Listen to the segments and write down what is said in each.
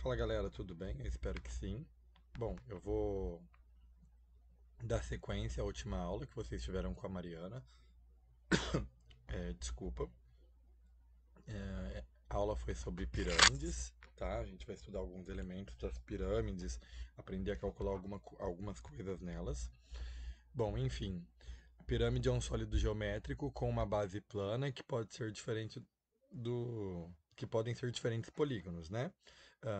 Fala galera, tudo bem? Eu espero que sim. Bom, eu vou dar sequência à última aula que vocês tiveram com a Mariana. Desculpa. A aula foi sobre pirâmides, tá? A gente vai estudar alguns elementos das pirâmides, aprender a calcular algumas coisas nelas. Bom, enfim, a pirâmide é um sólido geométrico com uma base plana que pode ser diferente do que podem ser diferentes polígonos, né?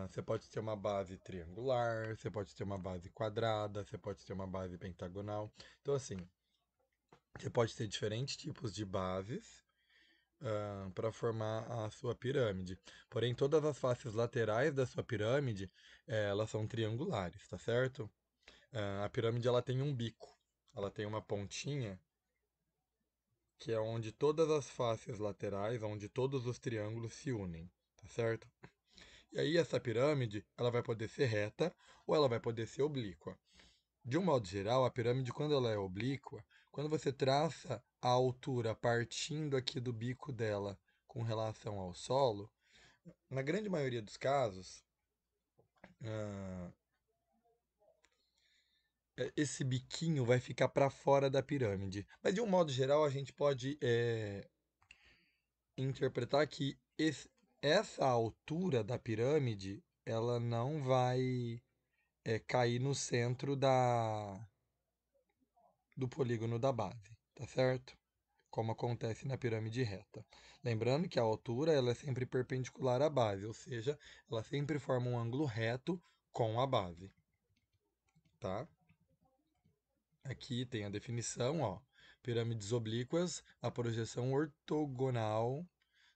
Você pode ter uma base triangular, você pode ter uma base quadrada, você pode ter uma base pentagonal. Então, assim, você pode ter diferentes tipos de bases para formar a sua pirâmide. Porém, todas as faces laterais da sua pirâmide, elas são triangulares, tá certo? A pirâmide ela tem um bico, ela tem uma pontinha que é onde todas as faces laterais, onde todos os triângulos se unem, tá certo? E aí essa pirâmide, ela vai poder ser reta ou ela vai poder ser oblíqua. De um modo geral, a pirâmide, quando ela é oblíqua, quando você traça a altura partindo aqui do bico dela com relação ao solo, na grande maioria dos casos, ah, esse biquinho vai ficar para fora da pirâmide. Mas de um modo geral, a gente pode interpretar que essa altura da pirâmide, ela não vai cair no centro do polígono da base, tá certo? Como acontece na pirâmide reta. Lembrando que a altura ela é sempre perpendicular à base, ou seja, ela sempre forma um ângulo reto com a base, tá? Aqui tem a definição, ó. Pirâmides oblíquas, a projeção ortogonal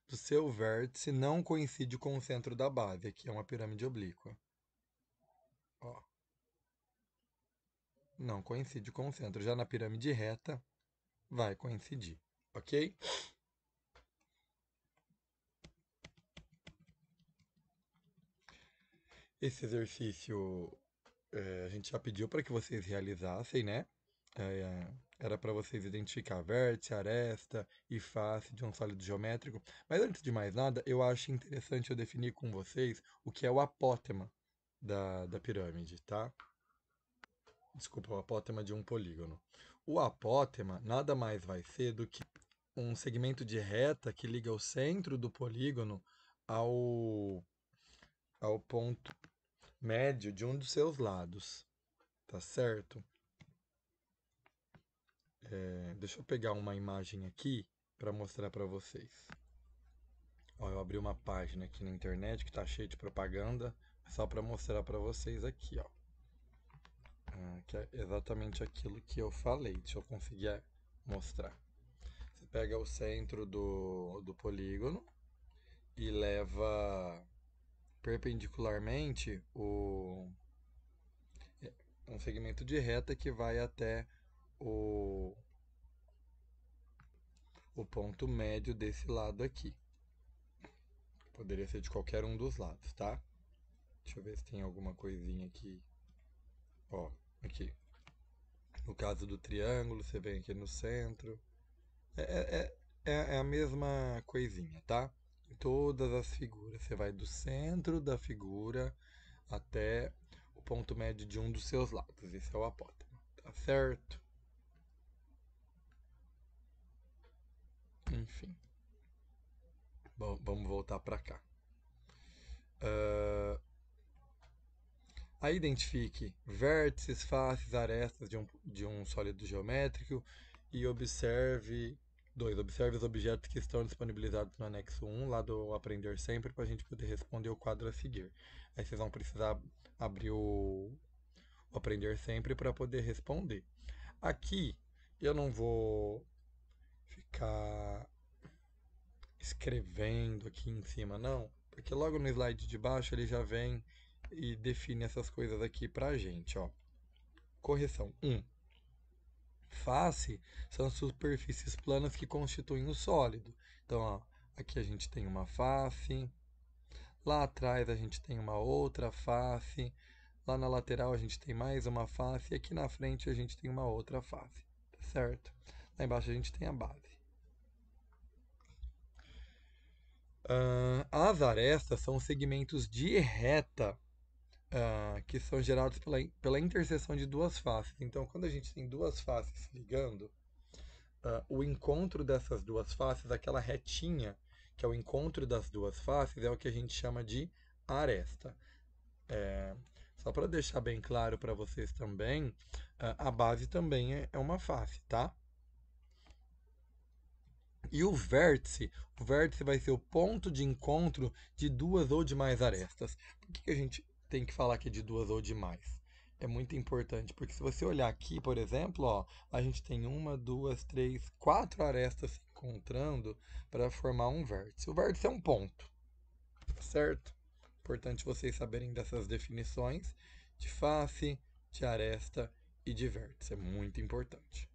do seu vértice não coincide com o centro da base. Aqui é uma pirâmide oblíqua. Ó, não coincide com o centro. Já na pirâmide reta, vai coincidir, ok? Esse exercício a gente já pediu para que vocês realizassem, né? É, era para vocês identificar vértice, aresta e face de um sólido geométrico. Mas antes de mais nada, eu acho interessante eu definir com vocês o que é o apótema da pirâmide, tá? Desculpa, o apótema de um polígono. O apótema nada mais vai ser do que um segmento de reta que liga o centro do polígono ao, ao ponto médio de um dos seus lados, tá certo? Deixa eu pegar uma imagem aqui para mostrar para vocês. Ó, eu abri uma página aqui na internet que está cheia de propaganda, só para mostrar para vocês aqui, ó. Que é exatamente aquilo que eu falei. Deixa eu conseguir mostrar. Você pega o centro do polígono e leva perpendicularmente um segmento de reta que vai até o, o ponto médio desse lado aqui. Poderia ser de qualquer um dos lados, tá? Deixa eu ver se tem alguma coisinha aqui. Ó, aqui. No caso do triângulo, você vem aqui no centro. É a mesma coisinha, tá? Em todas as figuras. Você vai do centro da figura até o ponto médio de um dos seus lados. Esse é o apótema, tá certo? Enfim. Bom, vamos voltar para cá. Aí identifique vértices, faces, arestas de um sólido geométrico e observe. 2. Observe os objetos que estão disponibilizados no anexo 1, lá do Aprender Sempre, para a gente poder responder o quadro a seguir. Aí vocês vão precisar abrir o Aprender Sempre para poder responder. Aqui eu não vou ficar escrevendo aqui em cima, não, porque logo no slide de baixo ele já vem e define essas coisas aqui pra gente, ó. Correção 1. Face são as superfícies planas que constituem o sólido. Então, ó, aqui a gente tem uma face, lá atrás a gente tem uma outra face, lá na lateral a gente tem mais uma face e aqui na frente a gente tem uma outra face, tá certo? Lá embaixo a gente tem a base. As arestas são segmentos de reta que são gerados pela interseção de duas faces. Então, quando a gente tem duas faces se ligando, o encontro dessas duas faces, aquela retinha que é o encontro das duas faces, é o que a gente chama de aresta. É, só para deixar bem claro para vocês também, a base também é uma face, tá? E o vértice vai ser o ponto de encontro de duas ou de mais arestas. Por que a gente tem que falar que é de duas ou de mais? É muito importante, porque se você olhar aqui, por exemplo, ó, a gente tem uma, duas, três, quatro arestas se encontrando para formar um vértice. O vértice é um ponto, certo? Importante vocês saberem dessas definições de face, de aresta e de vértice. É muito importante.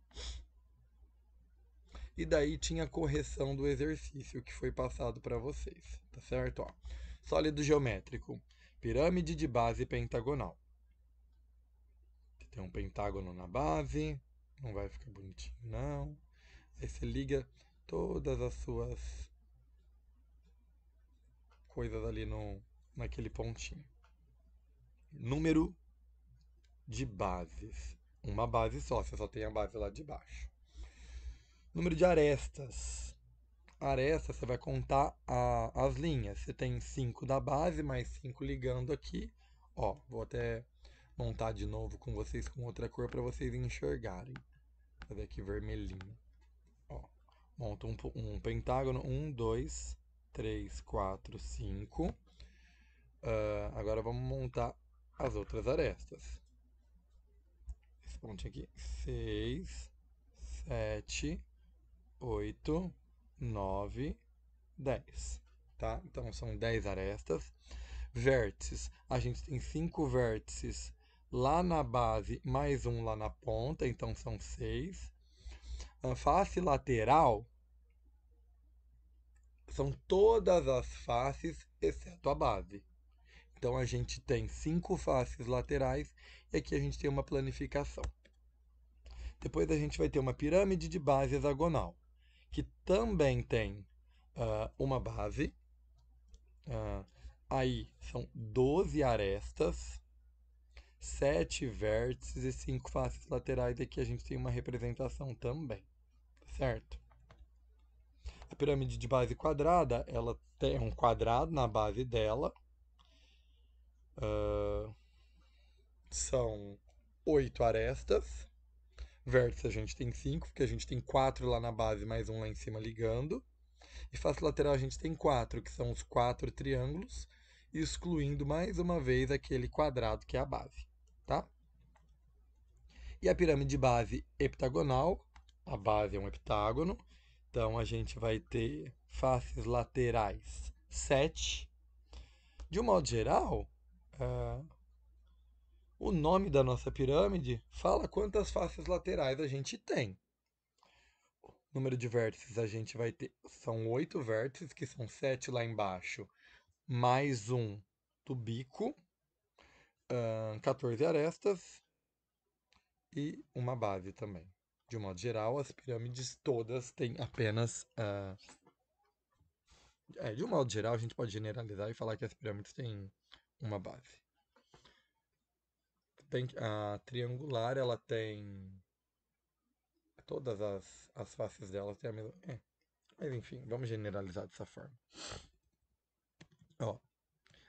E daí tinha a correção do exercício que foi passado para vocês, tá certo? Ó, sólido geométrico, pirâmide de base pentagonal. Tem um pentágono na base, não vai ficar bonitinho não. Aí você liga todas as suas coisas ali naquele pontinho. Número de bases. Uma base só, você só tem a base lá de baixo. Número de arestas. Aresta, você vai contar as linhas. Você tem 5 da base, mais 5 ligando aqui. Ó, vou até montar de novo com vocês com outra cor para vocês enxergarem. Vou fazer aqui vermelhinho. Ó, monta um pentágono. 1, 2, 3, 4, 5. Agora vamos montar as outras arestas. Esse pontinho aqui. 6, 7, 8, 9, 10, tá? Então são 10 arestas. Vértices, a gente tem 5 vértices lá na base, mais um lá na ponta, então são 6. A face lateral são todas as faces, exceto a base. Então a gente tem 5 faces laterais e aqui a gente tem uma planificação. Depois a gente vai ter uma pirâmide de base hexagonal, que também tem uma base. Aí são 12 arestas, 7 vértices e 5 faces laterais. Aqui a gente tem uma representação também, certo? A pirâmide de base quadrada, ela tem um quadrado na base dela. São 8 arestas. Vértices a gente tem 5, porque a gente tem 4 lá na base, mais um lá em cima ligando. E face lateral a gente tem 4, que são os 4 triângulos, excluindo mais uma vez aquele quadrado que é a base, tá? E a pirâmide de base heptagonal, a base é um heptágono, então a gente vai ter faces laterais 7. De um modo geral, o nome da nossa pirâmide fala quantas faces laterais a gente tem. Número de vértices a gente vai ter, são 8 vértices, que são 7 lá embaixo, mais um do bico, 14 arestas e uma base também. De um modo geral, as pirâmides todas têm apenas. De um modo geral, a gente pode generalizar e falar que as pirâmides têm uma base. A triangular, ela tem. Todas as faces dela têm a mesma. Mas enfim, vamos generalizar dessa forma. Ó,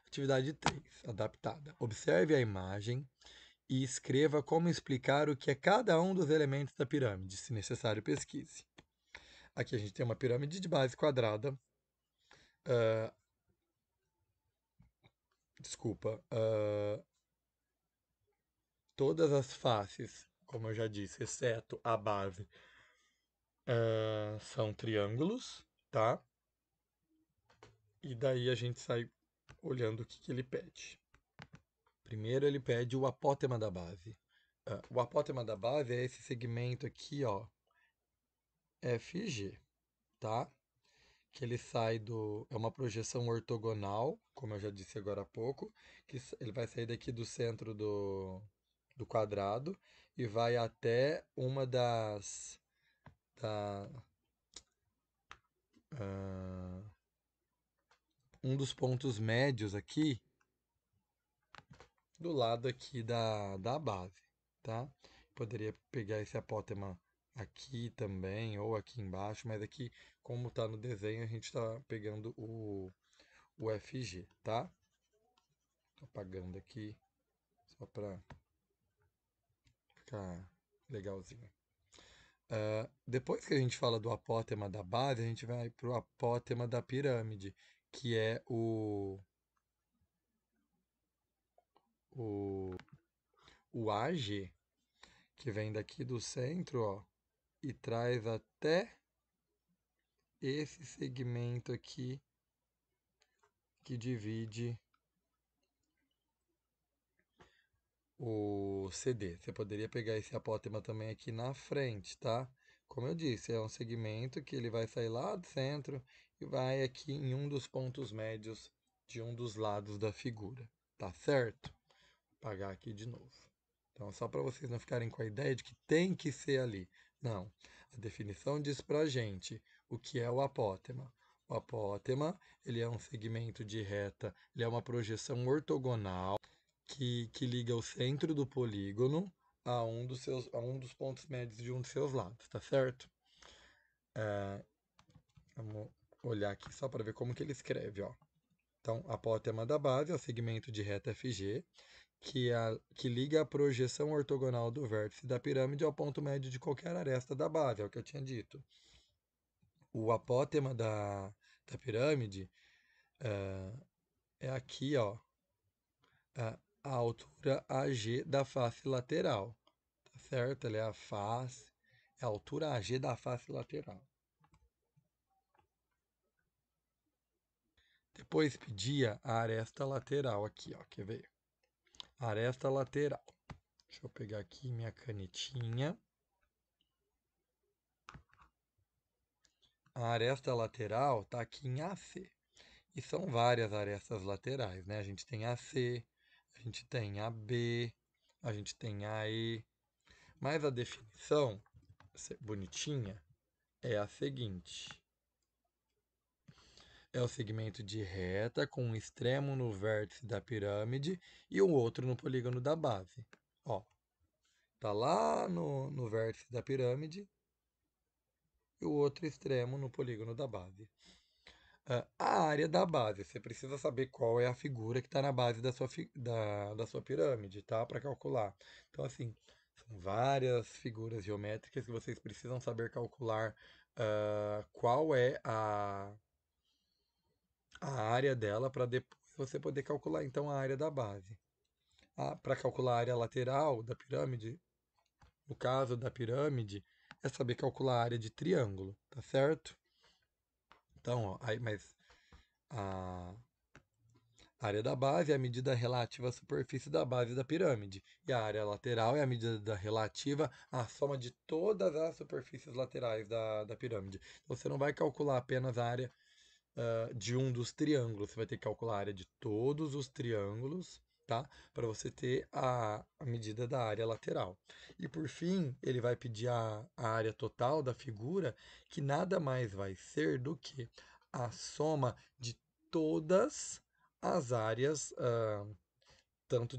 atividade 3, adaptada. Observe a imagem e escreva como explicar o que é cada um dos elementos da pirâmide. Se necessário, pesquise. Aqui a gente tem uma pirâmide de base quadrada. Desculpa. Todas as faces, como eu já disse, exceto a base, são triângulos, tá? E daí a gente sai olhando o que ele pede. Primeiro ele pede o apótema da base. O apótema da base é esse segmento aqui, ó, FG, tá? Que ele sai do. É uma projeção ortogonal, como eu já disse agora há pouco, que ele vai sair daqui do centro do quadrado e vai até uma das. Da, ah, um dos pontos médios aqui do lado aqui da base, tá? Poderia pegar esse apótema aqui também, ou aqui embaixo, mas aqui, como tá no desenho, a gente tá pegando o FG, tá? Tô apagando aqui, só pra ficar legalzinho. Depois que a gente fala do apótema da base, a gente vai pro apótema da pirâmide, que é o, o AG, que vem daqui do centro, ó, e traz até esse segmento aqui que divide o CD. Você poderia pegar esse apótema também aqui na frente, tá? Como eu disse, é um segmento que ele vai sair lá do centro e vai aqui em um dos pontos médios de um dos lados da figura, tá certo? Vou apagar aqui de novo. Então, só para vocês não ficarem com a ideia de que tem que ser ali. Não. A definição diz pra gente o que é o apótema. O apótema, ele é um segmento de reta, ele é uma projeção ortogonal que liga o centro do polígono a um dos pontos médios de um dos seus lados, tá certo? Vamos olhar aqui só para ver como que ele escreve, ó. Então, apótema da base é o segmento de reta FG, que liga a projeção ortogonal do vértice da pirâmide ao ponto médio de qualquer aresta da base, é o que eu tinha dito. O apótema da pirâmide é aqui, ó, a altura AG da face lateral, tá certo? Ela é a face, é a altura AG da face lateral. Depois pedia a aresta lateral aqui, ó, quer ver? Aresta lateral. Deixa eu pegar aqui minha canetinha. A aresta lateral está aqui em AC. E são várias arestas laterais, né? A gente tem AC, a gente tem AB, a gente tem AE. Mas a definição bonitinha é a seguinte: é o segmento de reta com um extremo no vértice da pirâmide e o outro no polígono da base. Ó, tá lá no vértice da pirâmide e o outro extremo no polígono da base. A área da base, você precisa saber qual é a figura que está na base da sua pirâmide, tá? Para calcular. Então, assim, são várias figuras geométricas que vocês precisam saber calcular qual é a área dela para depois você poder calcular, então, a área da base. Para calcular a área lateral da pirâmide, no caso da pirâmide, é saber calcular a área de triângulo, tá certo? Então, ó, mas a A área da base é a medida relativa à superfície da base da pirâmide, e a área lateral é a medida relativa à soma de todas as superfícies laterais da pirâmide. Então, você não vai calcular apenas a área de um dos triângulos, você vai ter que calcular a área de todos os triângulos, tá? Para você ter a medida da área lateral. E por fim, ele vai pedir a área total da figura, que nada mais vai ser do que a soma de todas as áreas, tanto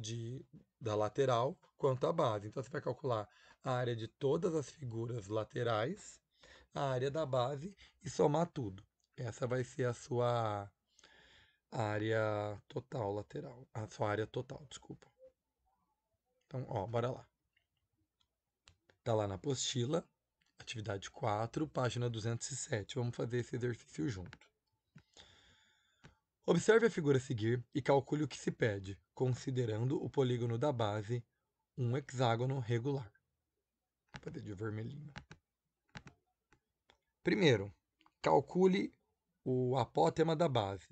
da lateral quanto a base. Então você vai calcular a área de todas as figuras laterais, a área da base e somar tudo. Essa vai ser a sua área total lateral, a sua área total, desculpa. Então, ó, bora lá. Tá lá na apostila, atividade 4, página 207. Vamos fazer esse exercício junto. Observe a figura a seguir e calcule o que se pede, considerando o polígono da base um hexágono regular. Vou fazer de vermelhinho. Primeiro, calcule o apótema da base.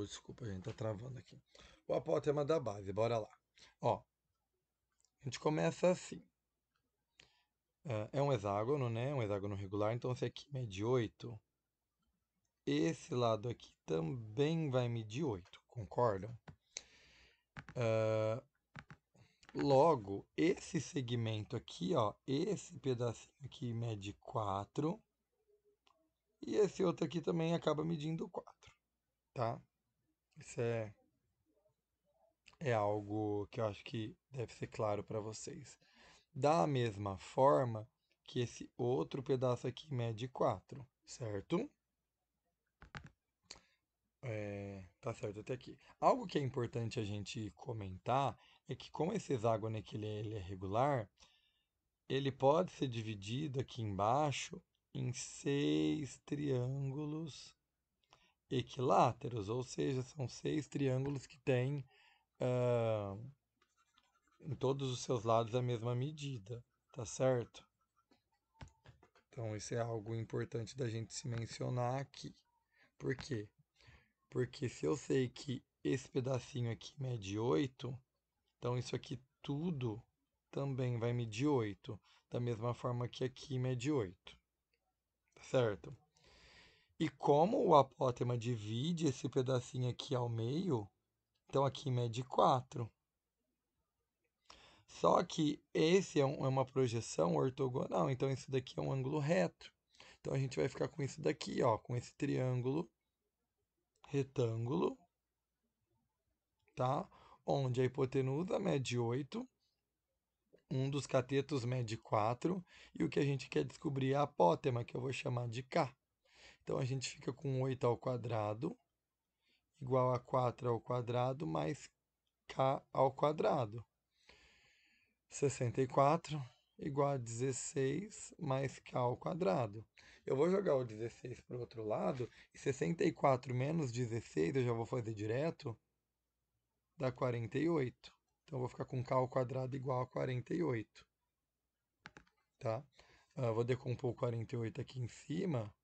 Desculpa, a gente tá travando aqui. O apótema da base, bora lá. Ó, a gente começa assim. É um hexágono, né? Um hexágono regular, então esse aqui mede 8. Esse lado aqui também vai medir 8, concordam? Logo, esse segmento aqui, ó, esse pedacinho aqui mede 4 E esse outro aqui também acaba medindo 4, tá? Isso é algo que eu acho que deve ser claro para vocês. Da mesma forma que esse outro pedaço aqui mede 4, certo? Tá certo até aqui. Algo que é importante a gente comentar é que como esse hexágono aqui ele é regular, ele pode ser dividido aqui embaixo em 6 triângulos equiláteros, ou seja, são 6 triângulos que têm ah, em todos os seus lados a mesma medida, tá certo? Então, isso é algo importante da gente se mencionar aqui. Por quê? Porque se eu sei que esse pedacinho aqui mede 8, então isso aqui tudo também vai medir 8, da mesma forma que aqui mede 8, tá certo? E como o apótema divide esse pedacinho aqui ao meio, então aqui mede 4. Só que esse é uma projeção ortogonal, então isso daqui é um ângulo reto. Então a gente vai ficar com isso daqui, ó, com esse triângulo retângulo, tá? Onde a hipotenusa mede 8, um dos catetos mede 4, e o que a gente quer descobrir é a apótema, que eu vou chamar de K. Então a gente fica com 8 ao quadrado, igual a 4 ao quadrado, mais K ao quadrado. 64 igual a 16 mais K ao quadrado. Eu vou jogar o 16 para o outro lado, e 64 menos 16, eu já vou fazer direto, dá 48. Então, eu vou ficar com K ao quadrado igual a 48, tá? Vou decompor o 48 aqui em cima.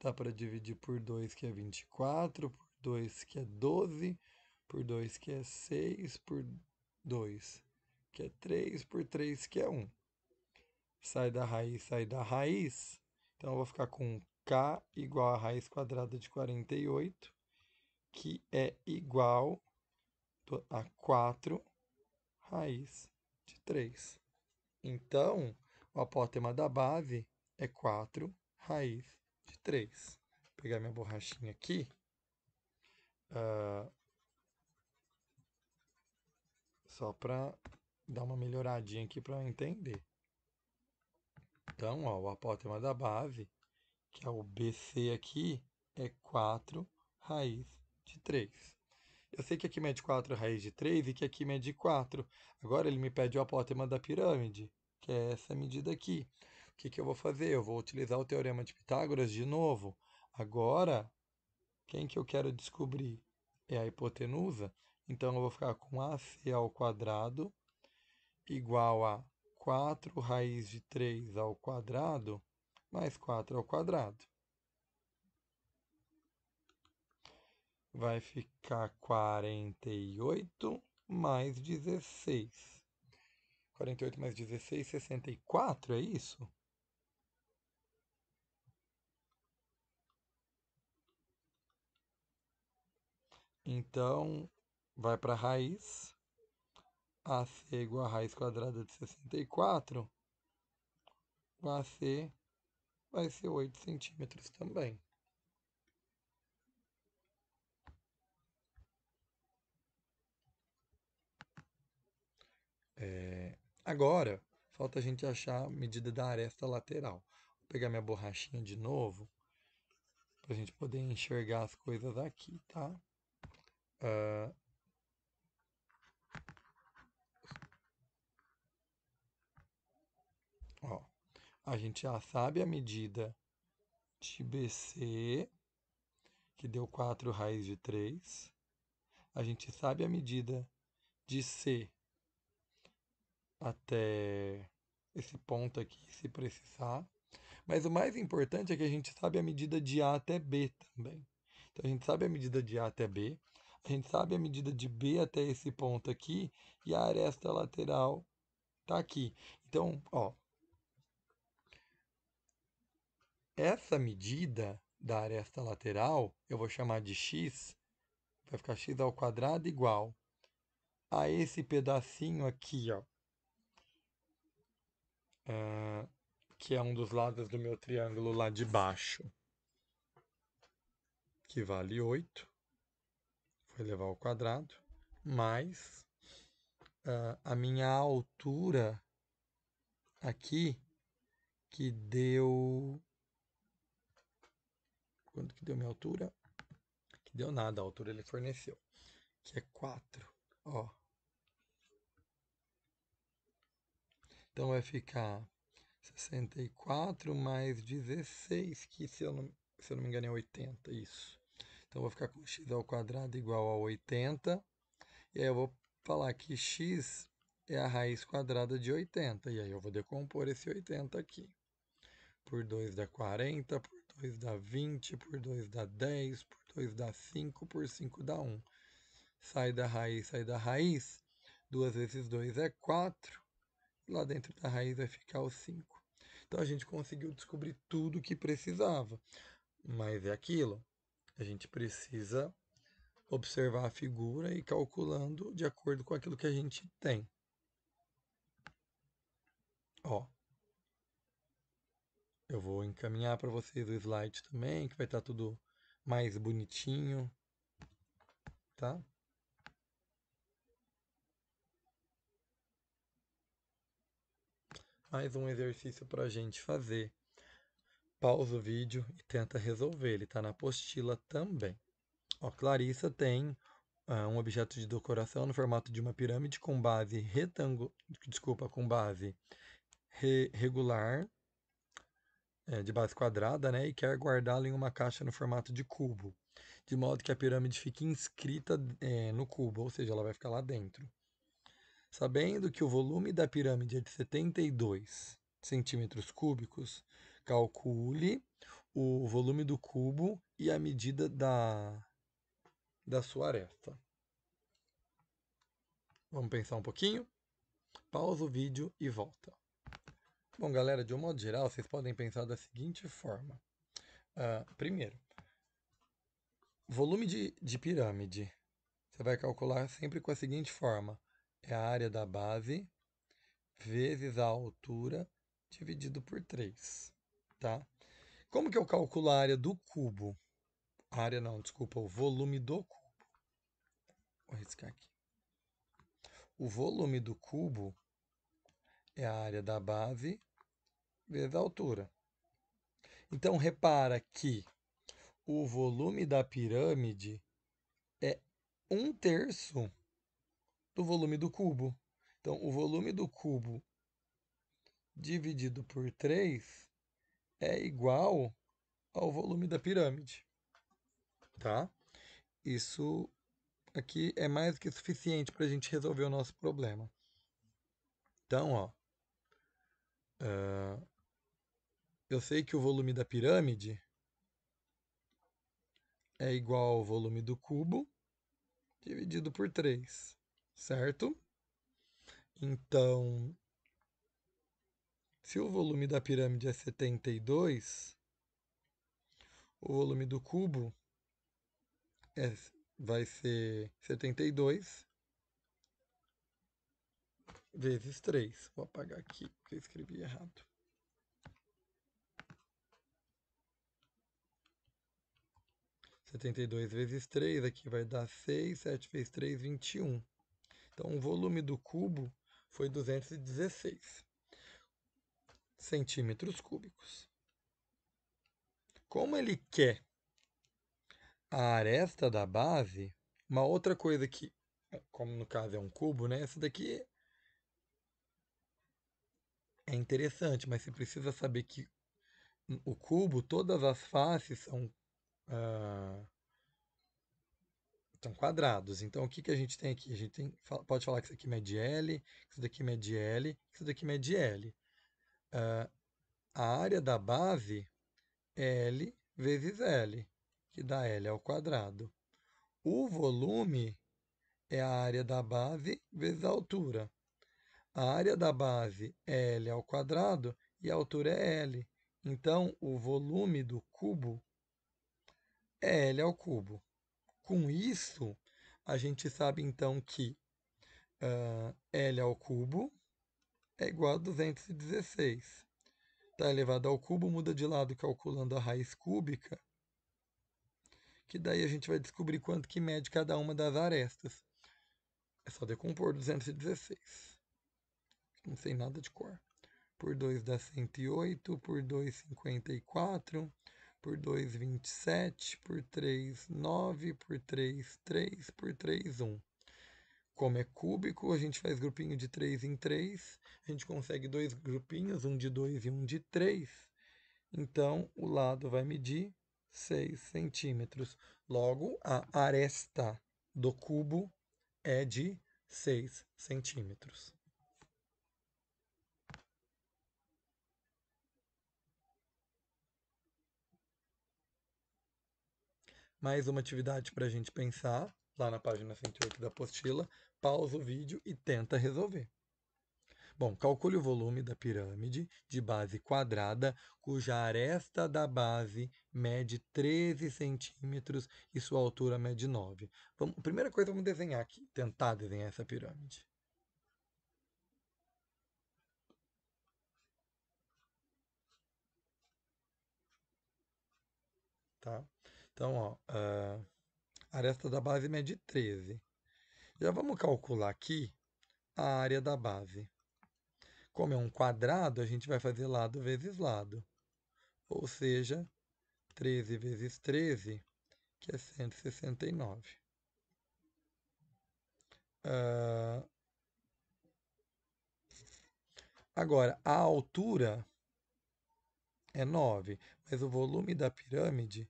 Dá para dividir por 2, que é 24, por 2, que é 12, por 2, que é 6, por 2, que é 3, por 3, que é 1. Sai da raiz, sai da raiz. Então, eu vou ficar com K igual a raiz quadrada de 48, que é igual a 4 raiz de 3. Então, o apótema da base é 4 raiz de 3. Vou pegar minha borrachinha aqui. Só para dar uma melhoradinha aqui para eu entender. Então, ó, o apótema da base, que é o BC aqui, é 4 raiz de 3. Eu sei que aqui mede 4 raiz de 3 e que aqui mede 4. Agora ele me pede o apótema da pirâmide, que é essa medida aqui. O que eu vou fazer? Eu vou utilizar o teorema de Pitágoras de novo. Agora, quem que eu quero descobrir? É a hipotenusa. Então, eu vou ficar com AC ao quadrado igual a 4 raiz de 3 ao quadrado mais 4 ao quadrado. Vai ficar 48 mais 16. 48 mais 16, 64, é isso? Então, vai para a raiz. AC igual a raiz quadrada de 64. O AC vai ser 8 centímetros também. Agora, falta a gente achar a medida da aresta lateral. Vou pegar minha borrachinha de novo, para a gente poder enxergar as coisas aqui, tá? Ah, ó, a gente já sabe a medida de BC, que deu 4 raiz de 3. A gente sabe a medida de C até esse ponto aqui, se precisar. Mas o mais importante é que a gente sabe a medida de A até B também. Então a gente sabe a medida de A até B, a gente sabe a medida de B até esse ponto aqui, e a aresta lateral está aqui. Então, ó, essa medida da aresta lateral eu vou chamar de x, vai ficar x ao quadrado igual a esse pedacinho aqui, ó, que é um dos lados do meu triângulo lá de baixo. que vale 8, foi levar ao quadrado, mais a minha altura aqui, que deu... Quanto que deu minha altura? Que deu nada, a altura ele forneceu, que é 4. Ó. Então vai ficar 64 mais 16, que se eu não me engano é 80, isso. Então eu vou ficar com x ao quadrado igual a 80. E aí eu vou falar que x é a raiz quadrada de 80. E aí eu vou decompor esse 80 aqui. Por 2 dá 40, por 2 dá 20, por 2 dá 10, por 2 dá 5, por 5 dá 1. Sai da raiz, sai da raiz. 2 vezes 2 é 4. Lá dentro da raiz vai ficar o 5. Então a gente conseguiu descobrir tudo o que precisava. Mas é aquilo. A gente precisa observar a figura e ir calculando de acordo com aquilo que a gente tem. Ó, eu vou encaminhar para vocês o slide também, que vai estar tudo mais bonitinho, tá? Mais um exercício para a gente fazer. Pausa o vídeo e tenta resolver. Ele está na apostila também. Ó, Clarissa tem um objeto de decoração no formato de uma pirâmide com base com base regular, de base quadrada, né, e quer guardá-lo em uma caixa no formato de cubo, de modo que a pirâmide fique inscrita no cubo, ou seja, ela vai ficar lá dentro. Sabendo que o volume da pirâmide é de 72 centímetros cúbicos, calcule o volume do cubo e a medida da sua aresta. Vamos pensar um pouquinho? Pausa o vídeo e volta. Bom, galera, de um modo geral, vocês podem pensar da seguinte forma. Primeiro, volume de pirâmide. Você vai calcular sempre com a seguinte forma. É a área da base vezes a altura dividido por 3, tá? Como que eu calculo a área do cubo? A área não, desculpa, o volume do cubo. Vou riscar aqui. O volume do cubo é a área da base vezes a altura. Então, repara que o volume da pirâmide é 1/3 do volume do cubo. Então, o volume do cubo dividido por 3 é igual ao volume da pirâmide, tá? Isso aqui é mais do que suficiente para a gente resolver o nosso problema. Então, ó, eu sei que o volume da pirâmide é igual ao volume do cubo dividido por 3, certo? Então, se o volume da pirâmide é 72, o volume do cubo vai ser 72 vezes 3. Vou apagar aqui, porque eu escrevi errado. Setenta e dois vezes 3, aqui vai dar 6, 7 vezes 3, 21. Então, o volume do cubo foi 216 centímetros cúbicos. Como ele quer a aresta da base, uma outra coisa que, como no caso é um cubo, né? Essa daqui é interessante, mas você precisa saber que o cubo, todas as faces ah, são quadrados. Então, o que a gente tem aqui? A gente pode falar que isso aqui mede L, que isso daqui mede L, que isso daqui mede L. A área da base é L vezes L, que dá L ao quadrado. O volume é a área da base vezes a altura. A área da base é L ao quadrado e a altura é L. Então, o volume do cubo é L ao cubo. Com isso, a gente sabe então que L ao cubo é igual a 216. Tá elevado ao cubo, muda de lado calculando a raiz cúbica, que daí a gente vai descobrir quanto que mede cada uma das arestas. É só decompor 216. Não sei nada de cor. Por 2 dá 108, por 2, 54, por 2, 27, por 3, 9, por 3, 3, por 3, 1. Como é cúbico, a gente faz grupinho de 3 em 3. A gente consegue dois grupinhos, um de 2 e um de 3. Então, o lado vai medir 6 centímetros. Logo, a aresta do cubo é de 6 centímetros. Mais uma atividade para a gente pensar, lá na página 108 da apostila. Pausa o vídeo e tenta resolver. Bom, calcule o volume da pirâmide de base quadrada, cuja aresta da base mede 13 centímetros e sua altura mede 9. Primeira coisa, vamos desenhar aqui, tentar desenhar essa pirâmide. Tá? Então, ó, a aresta da base mede 13. Já vamos calcular aqui a área da base. Como é um quadrado, a gente vai fazer lado vezes lado. Ou seja, 13 vezes 13, que é 169. Ah, agora, a altura é 9, mas o volume da pirâmide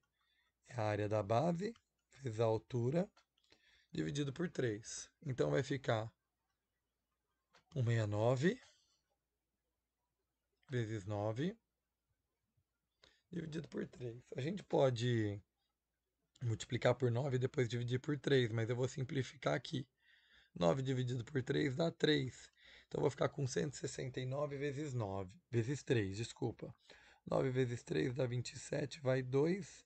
é a área da base vezes a altura dividido por 3. Então vai ficar 169 vezes 9 dividido por 3. A gente pode multiplicar por 9 e depois dividir por 3, mas eu vou simplificar aqui. 9 dividido por 3 dá 3. Então eu vou ficar com 169 vezes 9, vezes 3, desculpa. 9 vezes 3 dá 27, vai 2.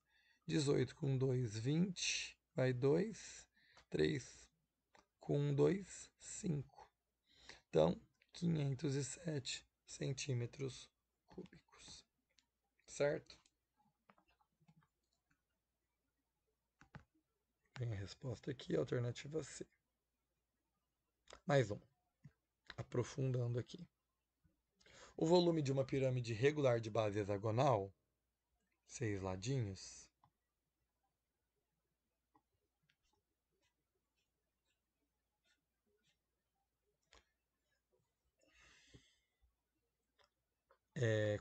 18 com 2, 20, vai 2. 3 com 2, 5. Então, 507 centímetros cúbicos. Certo? Vem a resposta aqui, alternativa C. Mais um. Aprofundando aqui. O volume de uma pirâmide regular de base hexagonal, 6 ladinhos,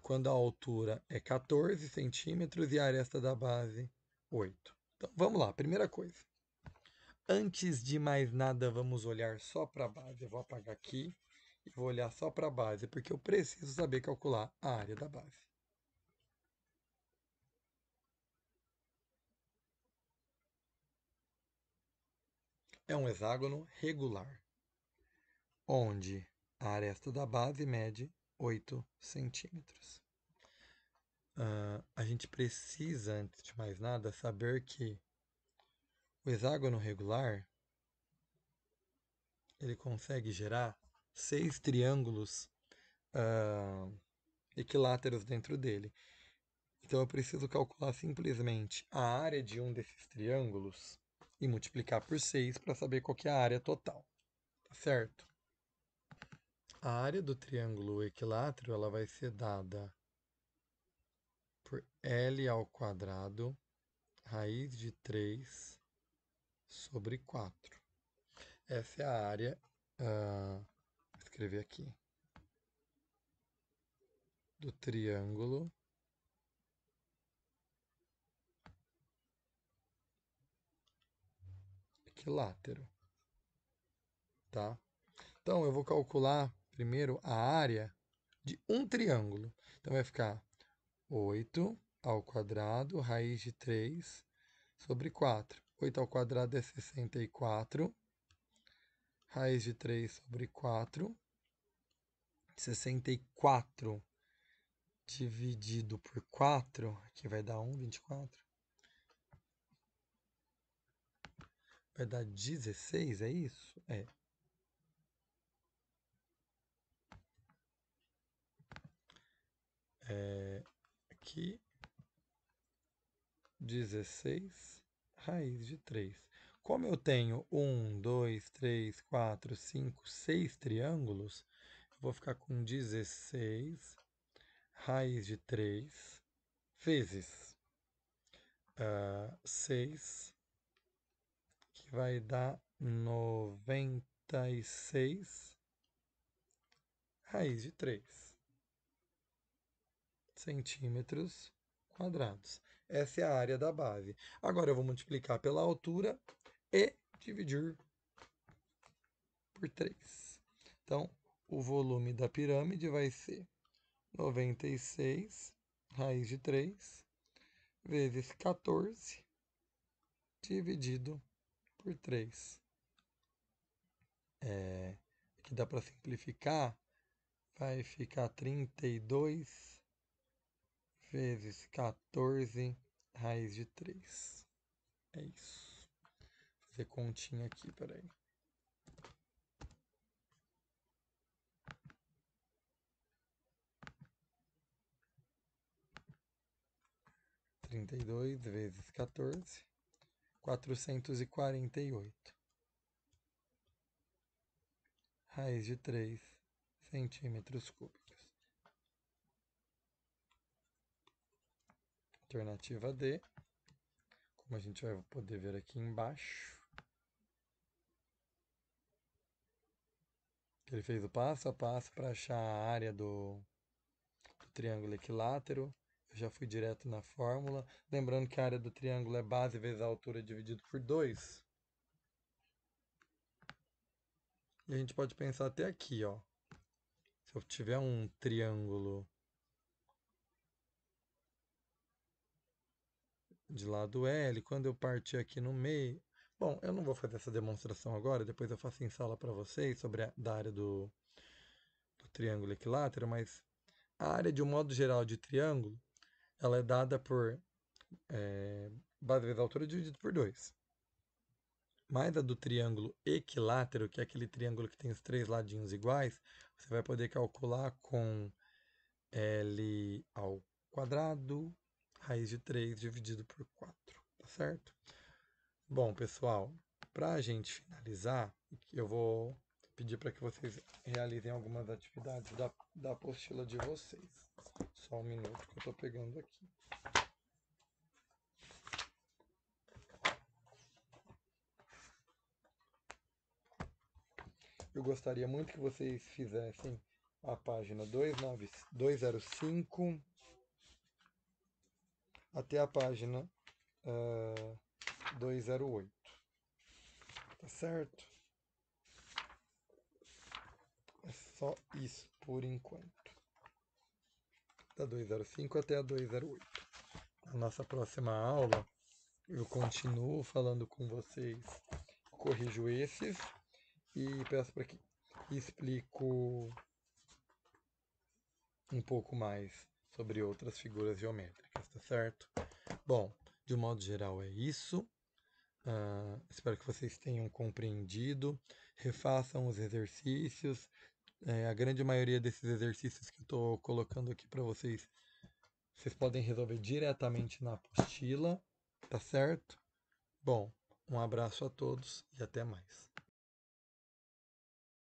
quando a altura é 14 centímetros e a aresta da base 8. Então, vamos lá, primeira coisa. Antes de mais nada, vamos olhar só para a base. Eu vou apagar aqui e vou olhar só para a base, porque eu preciso saber calcular a área da base. É um hexágono regular, onde a aresta da base mede 8 centímetros. A gente precisa, antes de mais nada, saber que o hexágono regular ele consegue gerar 6 triângulos equiláteros dentro dele. Então eu preciso calcular simplesmente a área de um desses triângulos e multiplicar por 6 para saber qual que é a área total. Tá certo? A área do triângulo equilátero ela vai ser dada por L ao quadrado raiz de 3 sobre 4. Essa é a área, vou escrever aqui, do triângulo equilátero, tá? Então eu vou calcular primeiro a área de um triângulo. Então vai ficar 8 ao quadrado, raiz de 3 sobre 4. 8 ao quadrado é 64. Raiz de 3 sobre 4. 64 dividido por 4, aqui vai dar 1, 24. Vai dar 16, é isso? É. Aqui, 16 raiz de 3. Como eu tenho 1, 2, 3, 4, 5, 6 triângulos, eu vou ficar com 16 raiz de 3 vezes 6, que vai dar 96 raiz de 3 centímetros quadrados. Essa é a área da base. Agora eu vou multiplicar pela altura e dividir por 3. Então, o volume da pirâmide vai ser 96 raiz de 3 vezes 14 dividido por 3. Aqui dá para simplificar, vai ficar 32 vezes 14 raiz de 3. É isso. Vou fazer continha aqui, peraí. 32 vezes 14, 448. Raiz de 3 centímetros cúbicos. Alternativa D, como a gente vai poder ver aqui embaixo. Ele fez o passo a passo para achar a área do triângulo equilátero. Eu já fui direto na fórmula. Lembrando que a área do triângulo é base vezes a altura dividido por 2. E a gente pode pensar até aqui, ó. Se eu tiver um triângulo de lado L, quando eu partir aqui no meio... Bom, eu não vou fazer essa demonstração agora, depois eu faço em sala para vocês sobre da área do triângulo equilátero, mas a área de um modo geral de triângulo, ela é dada por base vezes a altura dividido por 2. Mas a do triângulo equilátero, que é aquele triângulo que tem os 3 ladinhos iguais, você vai poder calcular com L ao quadrado, raiz de 3 dividido por 4, tá certo? Bom, pessoal, para a gente finalizar, eu vou pedir para que vocês realizem algumas atividades da apostila de vocês. Só um minuto que eu estou pegando aqui. Eu gostaria muito que vocês fizessem a página 205 até a página 208. Tá certo? É só isso por enquanto. Da 205 até a 208. Na nossa próxima aula, eu continuo falando com vocês, corrijo esses e peço para que explico um pouco mais sobre outras figuras geométricas, tá certo? Bom, de um modo geral é isso. Espero que vocês tenham compreendido. Refaçam os exercícios. A grande maioria desses exercícios que eu estou colocando aqui para vocês, vocês podem resolver diretamente na apostila, tá certo? Bom, um abraço a todos e até mais.